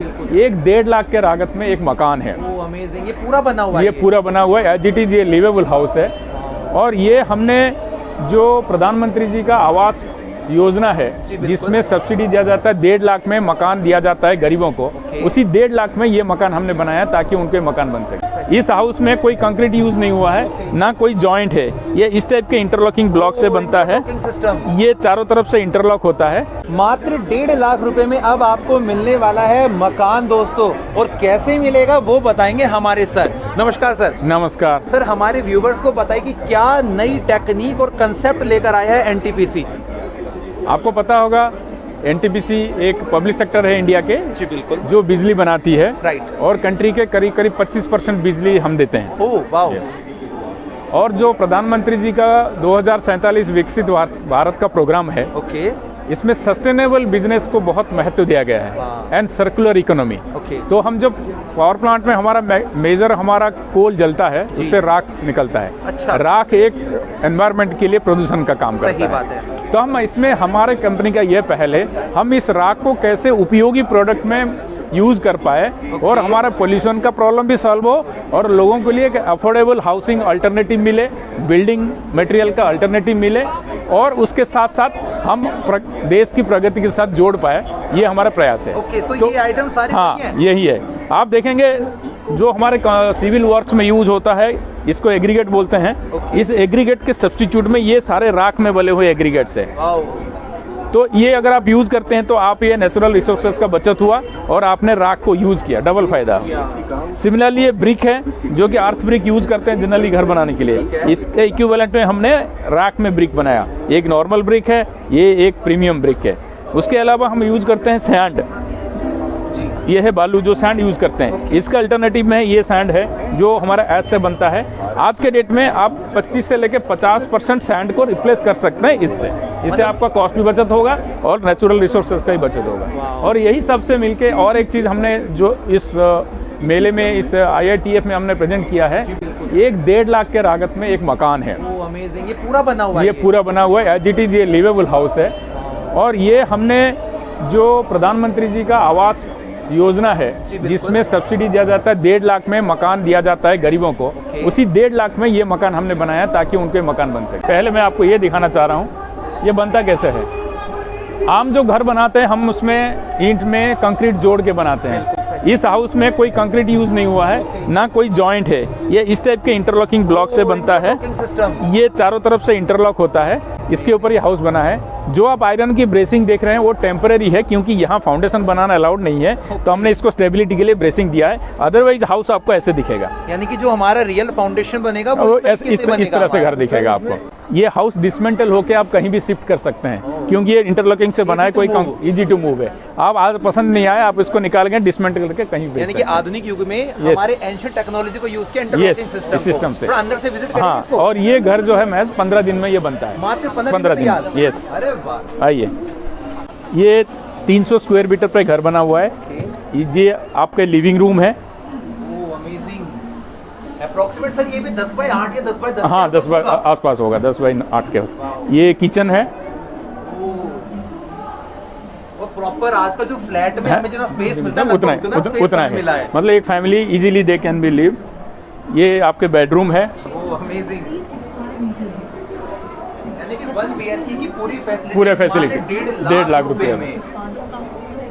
एक 1.5 लाख के लागत में एक मकान है। वो अमेजिंग, ये पूरा बना हुआ है। ये पूरा बना हुआ है, एज इट इज ये लिवेबल हाउस है। और ये हमने जो प्रधानमंत्री जी का आवास योजना है जिसमें सब्सिडी दिया जाता है, 1.5 लाख में मकान दिया जाता है गरीबों को, उसी 1.5 लाख में ये मकान हमने बनाया ताकि उनके मकान बन सके। इस हाउस में कोई कंक्रीट यूज नहीं हुआ है, ना कोई जॉइंट है। ये इस टाइप के इंटरलॉकिंग ब्लॉक से बनता है। ये चारों तरफ से इंटरलॉक होता है। मात्र 1.5 लाख रुपए में अब आपको मिलने वाला है मकान दोस्तों, और कैसे मिलेगा वो बताएंगे हमारे सर। नमस्कार सर। नमस्कार सर, हमारे व्यूवर्स को बताइए कि क्या नई टेक्निक और कंसेप्ट लेकर आया है एनटीपीसी। आपको पता होगा एनटीपीसी एक पब्लिक सेक्टर है इंडिया के, जी बिल्कुल, जो बिजली बनाती है। राइट। और कंट्री के करीब करीब 25% बिजली हम देते हैं। Oh wow. और जो प्रधानमंत्री जी का 2047 विकसित भारत का प्रोग्राम है, ओके, इसमें सस्टेनेबल बिजनेस को बहुत महत्व दिया गया है एंड सर्कुलर इकोनॉमी। ओके। तो हम जब पावर प्लांट में हमारा मेजर हमारा कोल जलता है, उससे राख निकलता है। अच्छा। राख एक एनवायरनमेंट के लिए प्रदूषण का काम करता है। सही बात है। तो हम इसमें हमारे कंपनी का ये पहल है, हम इस राख को कैसे उपयोगी प्रोडक्ट में यूज कर पाए और हमारा पोल्यूशन का प्रॉब्लम भी सॉल्व हो और लोगों के लिए एक अफोर्डेबल हाउसिंग अल्टरनेटिव मिले, बिल्डिंग मटेरियल का अल्टरनेटिव मिले, और उसके साथ साथ हम देश की प्रगति के साथ जोड़ पाए। ये हमारा प्रयास है। ओके, तो ये आइटम सारे हाँ, यही है। आप देखेंगे जो हमारे सिविल वर्क्स में यूज होता है, इसको एग्रीगेट बोलते हैं। इस एग्रीगेट के सब्स्टिट्यूट में ये सारे राख में बने हुए एग्रीगेट्स है। तो ये अगर आप यूज करते हैं तो आप ये नेचुरल रिसोर्सेज का बचत हुआ और आपने राख को यूज किया, डबल फायदा। सिमिलरली ये ब्रिक है जो कि अर्थ ब्रिक यूज करते हैं जनरली घर बनाने के लिए, इसके इक्विवेलेंट में हमने राख में ब्रिक बनाया। एक नॉर्मल ब्रिक है, ये एक प्रीमियम ब्रिक है। उसके अलावा हम यूज करते हैं सैंड, ये है बालू जो सैंड यूज करते हैं। इसका अल्टरनेटिव में ये सैंड है जो हमारा ऐश से बनता है। आज के डेट में आप 25 से लेकर 50% सैंड को रिप्लेस कर सकते हैं इससे आपका कॉस्ट भी बचत होगा और नेचुरल रिसोर्सेज का भी बचत होगा। और यही सबसे मिलके और एक चीज़ हमने जो इस मेले में, इस IITF में हमने प्रेजेंट किया है, एक 1.5 लाख के लागत में एक मकान है। अमेजिंग, ये पूरा बना हुआ है। ये पूरा बना हुआ है, एज इट इज ये लिवेबल हाउस है। और ये हमने जो प्रधानमंत्री जी का आवास योजना है जिसमें सब्सिडी दिया जाता है, 1.5 लाख में मकान दिया जाता है गरीबों को, उसी 1.5 लाख में ये मकान हमने बनाया ताकि उनके मकान बन सके। पहले मैं आपको ये दिखाना चाह रहा हूँ ये बनता कैसे है। आम जो घर बनाते हैं हम उसमें ईंट में कंक्रीट जोड़ के बनाते हैं। इस हाउस में कोई कंक्रीट यूज नहीं हुआ है, ना कोई जॉइंट है। ये इस टाइप के इंटरलॉकिंग ब्लॉक से बनता है। ये चारों तरफ से इंटरलॉक होता है, इसके ऊपर ये हाउस बना है। जो आप आयरन की ब्रेसिंग देख रहे हैं वो टेम्पररी है, क्योंकि यहाँ फाउंडेशन बनाना अलाउड नहीं है, तो हमने इसको स्टेबिलिटी के लिए ब्रेसिंग दिया है। अदरवाइज हाउस आपको ऐसे दिखेगा, यानी कि जो हमारा रियल फाउंडेशन बनेगा वो इस तरह से घर दिखेगा आपको। ये हाउस डिसमेंटल होके आप कहीं भी शिफ्ट कर सकते हैं, क्योंकि ये इंटरलॉकिंग से बना है, कोई इजी टू मूव है। आप आज पसंद नहीं आया, आप इसको निकाल के डिसमेंटल करके कहीं भी, यानी कि आधुनिक युग में हमारे एंशिएंट टेक्नोलॉजी को यूज किया इंटरलॉकिंग सिस्टम से अंदर से विजिट करेंगे। हाँ, और ये घर जो है महज 15 दिन में ये बनता है। मात्र 15 दिन। यस, अरे वाह। आइए, ये 300 स्क्वायर मीटर पे घर बना हुआ है। ये आपका लिविंग रूम है। अप्रोक्सीमेट सर ये भी 10 बाय 8 या 10 बाय 10? हाँ, 10 बाय आसपास होगा, 10 बाय 8 के। ये किचन है। वो प्रॉपर आज का जो फ्लैट में हमें जितना स्पेस मिलता है उतना है, मतलब एक family easily they can be live. ये आपके बेडरूम है। अमेजिंग, यानी कि 1 BHK की पूरी फैसिलिटी 1.5 लाख रुपए में,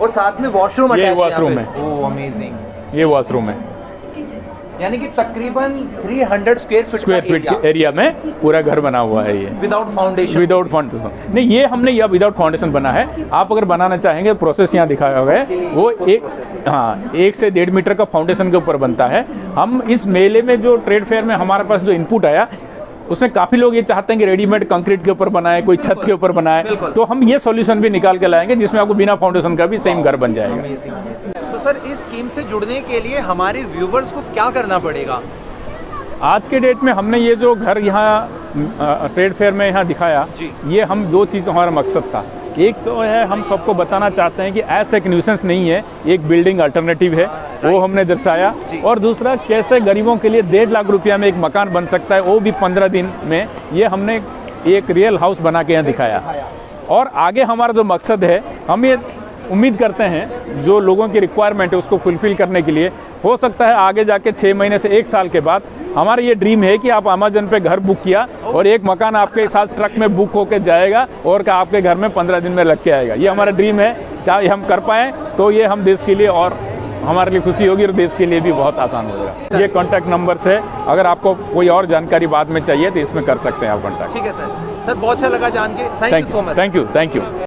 और साथ में वॉशरूम ये वॉशरूम है। अमेजिंग, ये वॉशरूम है। यानी कि तकरीबन 300 स्क्वायर फीट एरिया में पूरा घर बना हुआ है। ये विदाउट फाउंडेशन नहीं, ये हमने यह विदाउट फाउंडेशन बना है। आप अगर बनाना चाहेंगे, प्रोसेस यहाँ दिखाया हुआ है, वो 1 से 1.5 मीटर का फाउंडेशन के ऊपर बनता है। हम इस मेले में जो ट्रेड फेयर में हमारे पास जो इनपुट आया, उसमें काफी लोग ये चाहते हैं कि रेडीमेड कंक्रीट के ऊपर बनाए, कोई छत के ऊपर बनाए, तो हम ये सॉल्यूशन भी निकाल के लाएंगे जिसमें आपको बिना फाउंडेशन का भी सेम घर बन जाएगा। तो सर, इस स्कीम से जुड़ने के लिए हमारे व्यूवर्स को क्या करना पड़ेगा? आज के डेट में हमने ये जो घर यहाँ ट्रेड फेयर में यहाँ दिखाया, ये हम 2 चीज़ हमारा मकसद था। एक तो है, हम सबको बताना चाहते हैं कि ऐसा एक न्यूसेंस नहीं है, एक बिल्डिंग अल्टरनेटिव है, वो हमने दर्शाया। और दूसरा, कैसे गरीबों के लिए 1.5 लाख रुपया में एक मकान बन सकता है, वो भी 15 दिन में। ये हमने एक रियल हाउस बना के यहाँ दिखाया। और आगे हमारा जो मकसद है, हम ये उम्मीद करते हैं जो लोगों की रिक्वायरमेंट है उसको फुलफिल करने के लिए। हो सकता है आगे जाके 6 महीने से 1 साल के बाद हमारा ये ड्रीम है कि आप अमेजन पे घर बुक किया और एक मकान आपके साथ ट्रक में बुक होकर जाएगा और आपके घर में 15 दिन में लग के आएगा। ये हमारा ड्रीम है, चाहे हम कर पाएँ तो ये हम देश के लिए और हमारे लिए खुशी होगी और देश के लिए भी बहुत आसान होगा। ये कॉन्टैक्ट नंबर है, अगर आपको कोई और जानकारी बाद में चाहिए तो इसमें कर सकते हैं आप कॉन्टैक्ट। ठीक है सर, बहुत अच्छा लगा जान के। Thank you so much. Thank you.